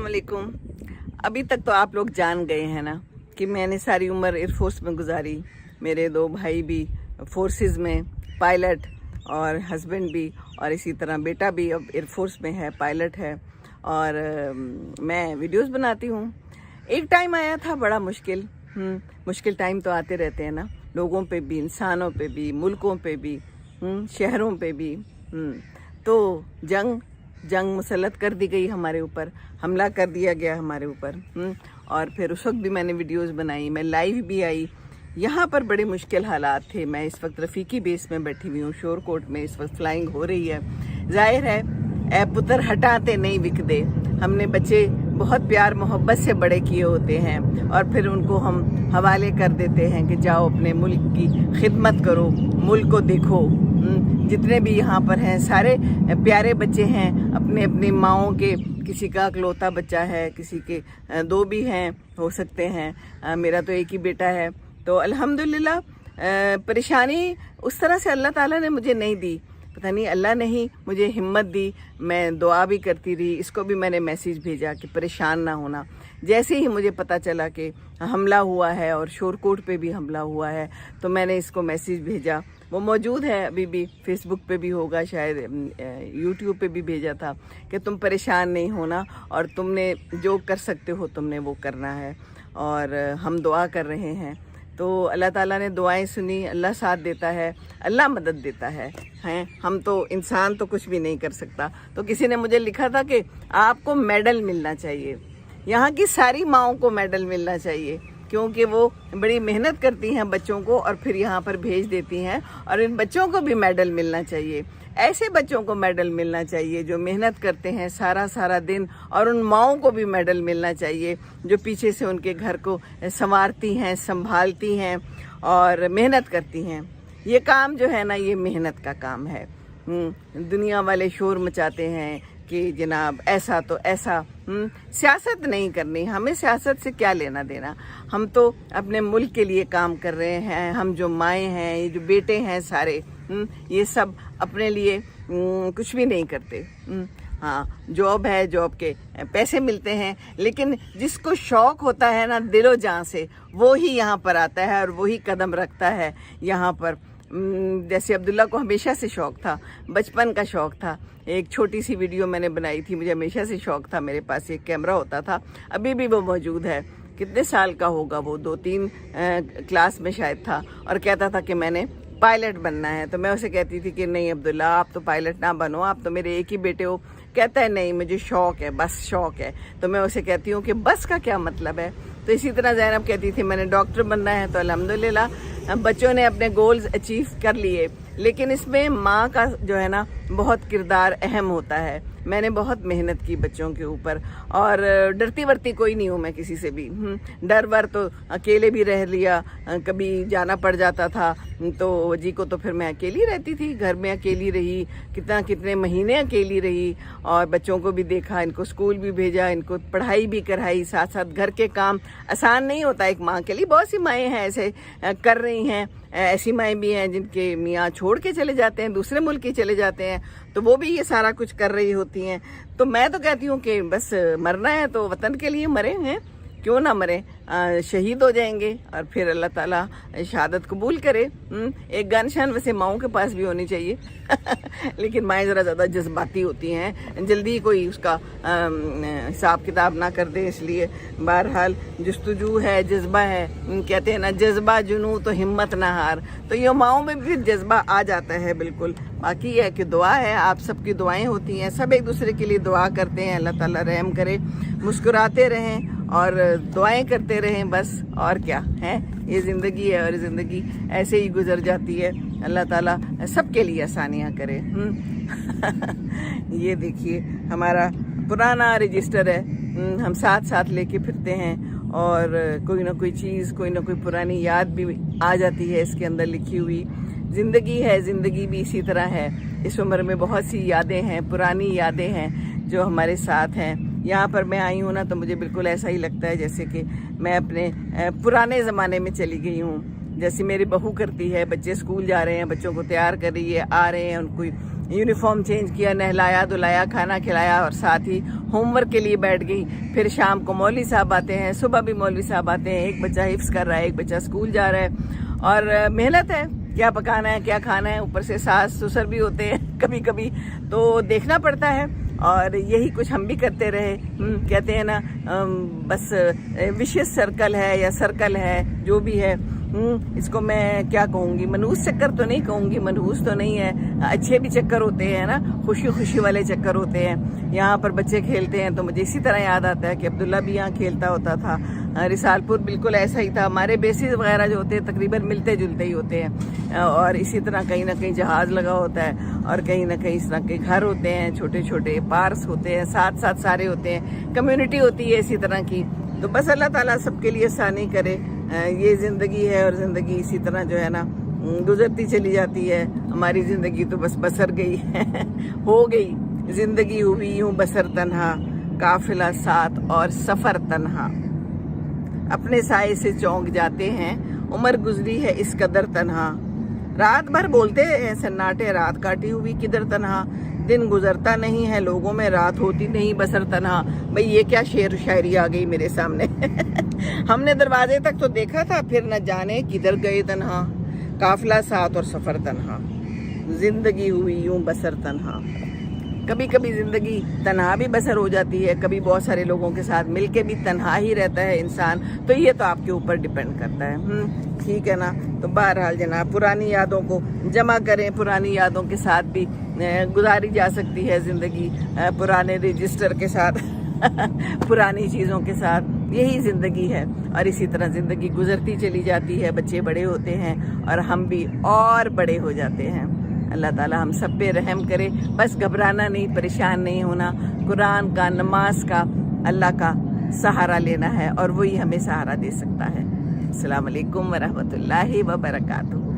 अस्सलाम वालेकुम। अभी तक तो आप लोग जान गए हैं ना कि मैंने सारी उम्र एयरफोर्स में गुजारी। मेरे दो भाई भी फोर्सेस में पायलट और हस्बैंड भी, और इसी तरह बेटा भी अब एयरफोर्स में है, पायलट है। और मैं वीडियोस बनाती हूँ। एक टाइम आया था बड़ा मुश्किल। मुश्किल टाइम तो आते रहते हैं ना, लोगों पे भी, इंसानों पे भी, मुल्कों पे भी, शहरों पे भी। तो जंग मुसल्लत कर दी गई हमारे ऊपर, हमला कर दिया गया हमारे ऊपर। और फिर उस वक्त भी मैंने वीडियोस बनाई, मैं लाइव भी आई। यहाँ पर बड़े मुश्किल हालात थे। मैं इस वक्त रफ़ीकी बेस में बैठी हुई हूँ, शोरकोट में इस वक्त फ्लाइंग हो रही है। जाहिर है ए पुत्र हटाते नहीं बिकदे। हमने बच्चे बहुत प्यार मोहब्बत से बड़े किए होते हैं और फिर उनको हम हवाले कर देते हैं कि जाओ अपने मुल्क की खिदमत करो, मुल्क को देखो। जितने भी यहाँ पर हैं सारे प्यारे बच्चे हैं, अपने अपनी माओं के, किसी का इकलौता बच्चा है, किसी के दो भी हैं, हो सकते हैं। मेरा तो एक ही बेटा है। तो अल्हम्दुलिल्लाह परेशानी उस तरह से अल्लाह ताला ने मुझे नहीं दी। पता नहीं अल्लाह ने ही मुझे हिम्मत दी। मैं दुआ भी करती रही। इसको भी मैंने मैसेज भेजा कि परेशान ना होना। जैसे ही मुझे पता चला कि हमला हुआ है और शोरकोट पे भी हमला हुआ है तो मैंने इसको मैसेज भेजा। वो मौजूद है, अभी भी फेसबुक पे भी होगा, शायद यूट्यूब पे भी भेजा था कि तुम परेशान नहीं होना और तुमने जो कर सकते हो तुमने वो करना है। और हम दुआ कर रहे हैं। तो अल्लाह ताला ने दुआएं सुनी, अल्लाह साथ देता है, अल्लाह मदद देता है। हैं हम तो इंसान तो कुछ भी नहीं कर सकता। तो किसी ने मुझे लिखा था कि आपको मेडल मिलना चाहिए, यहाँ की सारी माओं को मेडल मिलना चाहिए, क्योंकि वो बड़ी मेहनत करती हैं बच्चों को और फिर यहाँ पर भेज देती हैं। और इन बच्चों को भी मेडल मिलना चाहिए। ऐसे बच्चों को मेडल मिलना चाहिए जो मेहनत करते हैं सारा दिन। और उन माओं को भी मेडल मिलना चाहिए जो पीछे से उनके घर को संवारती हैं, संभालती हैं और मेहनत करती हैं। ये काम जो है ना, ये मेहनत का काम है। दुनिया वाले शोर मचाते हैं कि जनाब ऐसा तो ऐसा। सियासत नहीं करनी, हमें सियासत से क्या लेना देना। हम तो अपने मुल्क के लिए काम कर रहे हैं। हम जो माएँ हैं, ये जो बेटे हैं सारे, ये सब अपने लिए कुछ भी नहीं करते। हाँ, जॉब है, जॉब के पैसे मिलते हैं, लेकिन जिसको शौक होता है ना दिलो जान से, वो ही यहाँ पर आता है और वही कदम रखता है यहाँ पर। जैसे अब्दुल्ला को हमेशा से शौक था, बचपन का शौक था। एक छोटी सी वीडियो मैंने बनाई थी, मुझे हमेशा से शौक था, मेरे पास एक कैमरा होता था, अभी भी वो मौजूद है। कितने साल का होगा वो, 2-3 क्लास में शायद था, और कहता था कि मैंने पायलट बनना है। तो मैं उसे कहती थी कि नहीं अब्दुल्ला, आप तो पायलट ना बनो, आप तो मेरे एक ही बेटे हो। कहता है नहीं, मुझे शौक है, बस शौक है। तो मैं उसे कहती हूँ कि बस का क्या मतलब है। तो इसी तरह ज़ैनब कहती थी मैंने डॉक्टर बनना है। तो अल्हम्दुलिल्लाह बच्चों ने अपने गोल्स अचीव कर लिए, लेकिन इसमें माँ का जो है ना बहुत किरदार अहम होता है। मैंने बहुत मेहनत की बच्चों के ऊपर, और डरती वरती कोई नहीं हूँ मैं किसी से भी। डर वर तो अकेले भी रह लिया, कभी जाना पड़ जाता था तो जी को, तो फिर मैं अकेली रहती थी, घर में अकेली रही, कितने महीने अकेली रही। और बच्चों को भी देखा, इनको स्कूल भी भेजा, इनको पढ़ाई भी कराई, साथ साथ घर के काम। आसान नहीं होता एक माँ के लिए। बहुत सी माएँ हैं ऐसे कर रही हैं, ऐसी माएँ भी हैं जिनके मियाँ छोड़ के चले जाते हैं, दूसरे मुल्क ही चले जाते हैं, तो वो भी ये सारा कुछ कर रही होती हैं। तो मैं तो कहती हूँ कि बस मरना है तो वतन के लिए मरे हैं, क्यों ना मरे, शहीद हो जाएंगे और फिर अल्लाह ताला शहादत कबूल करे। एक गनशन वैसे माओं के पास भी होनी चाहिए लेकिन माएँ ज़रा ज़्यादा जज्बाती होती हैं, जल्दी कोई उसका हिसाब किताब ना कर दे, इसलिए बहरहाल जस्तजू है, जज्बा है। कहते हैं ना, जज्बा जुनू तो हिम्मत ना हार। तो ये माओं में भी जज्बा आ जाता है बिल्कुल। बाकी ये है कि दुआ है, आप सबकी दुआएं होती हैं, सब एक दूसरे के लिए दुआ करते हैं। अल्लाह ताला रहम करे, मुस्कुराते रहें और दुआएं करते रहें, बस और क्या है। ये ज़िंदगी है और ज़िंदगी ऐसे ही गुजर जाती है। अल्लाह ताला सबके लिए आसानियाँ करे। ये देखिए हमारा पुराना रजिस्टर है, हम साथ लेके फिरते हैं और कोई ना कोई चीज़, कोई ना कोई पुरानी याद भी आ जाती है इसके अंदर लिखी हुई। ज़िंदगी है, ज़िंदगी भी इसी तरह है। इस उम्र में बहुत सी यादें हैं, पुरानी यादें हैं जो हमारे साथ हैं। यहाँ पर मैं आई हूँ ना तो मुझे बिल्कुल ऐसा ही लगता है जैसे कि मैं अपने पुराने ज़माने में चली गई हूँ, جیسے میری بہو کرتی ہے. بچے اسکول جا رہے ہیں, بچوں کو تیار کر رہی ہے, آ رہے ہیں, ان کو یونیفارم چینج کیا, نہلایا دھلایا, کھانا کھلایا اور ساتھ ہی ہوم ورک کے لیے بیٹھ گئی. پھر شام کو مولوی صاحب آتے ہیں, صبح بھی مولوی صاحب آتے ہیں. ایک بچہ حفظ کر رہا ہے, ایک بچہ اسکول جا رہا ہے, اور محنت ہے, کیا پکانا ہے کیا کھانا ہے. اوپر سے ساس سسر بھی ہوتے ہیں کبھی کبھی, تو دیکھنا پڑتا ہے. اور یہی کچھ ہم بھی کرتے رہے. کہتے ہیں نا بس وشیس سرکل ہے یا سرکل ہے جو بھی ہے, اس کو میں کیا کہوں گی, منحوس چکر تو نہیں کہوں گی, منحوس تو نہیں ہے, اچھے بھی چکر ہوتے ہیں نا, خوشی خوشی والے چکر ہوتے ہیں. یہاں پر بچے کھیلتے ہیں تو مجھے اسی طرح یاد آتا ہے کہ عبداللہ بھی یہاں کھیلتا ہوتا تھا. رسال پور بالکل ایسا ہی تھا. ہمارے بیسز وغیرہ جو ہوتے ہیں تقریباً ملتے جلتے ہی ہوتے ہیں, اور اسی طرح کہیں نہ کہیں جہاز لگا ہوتا ہے, اور کہیں نہ کہیں اس طرح کے گھر ہوتے ہیں, چھوٹے چھوٹے پارکس ہوتے ہیں, ساتھ ساتھ سارے ہوتے ہیں, کمیونٹی ہوتی ہے اسی طرح کی. تو بس اللہ تعالیٰ سب کے لیے آسانی کرے. یہ زندگی ہے, اور زندگی اسی طرح جو ہے نا گزرتی چلی جاتی ہے. ہماری زندگی تو بس بسر گئی ہو گئی. زندگی ہوئی یوں بسر تنہا, قافلہ ساتھ اور سفر تنہا. اپنے سائے سے چونک جاتے ہیں, عمر گزری ہے اس قدر تنہا. رات بھر بولتے ہیں سناٹے, رات کاٹی ہوئی کدھر تنہا. دن گزرتا نہیں ہے لوگوں میں, رات ہوتی نہیں بسر تنہا. بھئی یہ کیا شعر و شاعری آ گئی میرے سامنے. ہم نے دروازے تک تو دیکھا تھا, پھر نہ جانے کدھر گئے تنہا. قافلہ ساتھ اور سفر تنہا, زندگی ہوئی یوں بسر تنہا. کبھی کبھی زندگی تنہا بھی بسر ہو جاتی ہے, کبھی بہت سارے لوگوں کے ساتھ مل کے بھی تنہا ہی رہتا ہے انسان. تو یہ تو آپ کے اوپر ڈیپینڈ کرتا ہے. ٹھیک ہے نا. تو بہرحال جناب, پرانی یادوں کو جمع کریں, پرانی یادوں کے ساتھ بھی گزاری جا سکتی ہے زندگی, پرانے رجسٹر کے ساتھ پرانی چیزوں کے ساتھ. یہی زندگی ہے, اور اسی طرح زندگی گزرتی چلی جاتی ہے. بچے بڑے ہوتے ہیں اور ہم بھی اور بڑے ہو جاتے ہیں. اللہ تعالیٰ ہم سب پہ رحم کرے. بس گھبرانا نہیں, پریشان نہیں ہونا. قرآن کا, نماز کا, اللہ کا سہارا لینا ہے, اور وہی ہمیں سہارا دے سکتا ہے. السلام علیکم ورحمۃ اللہ وبرکاتہ.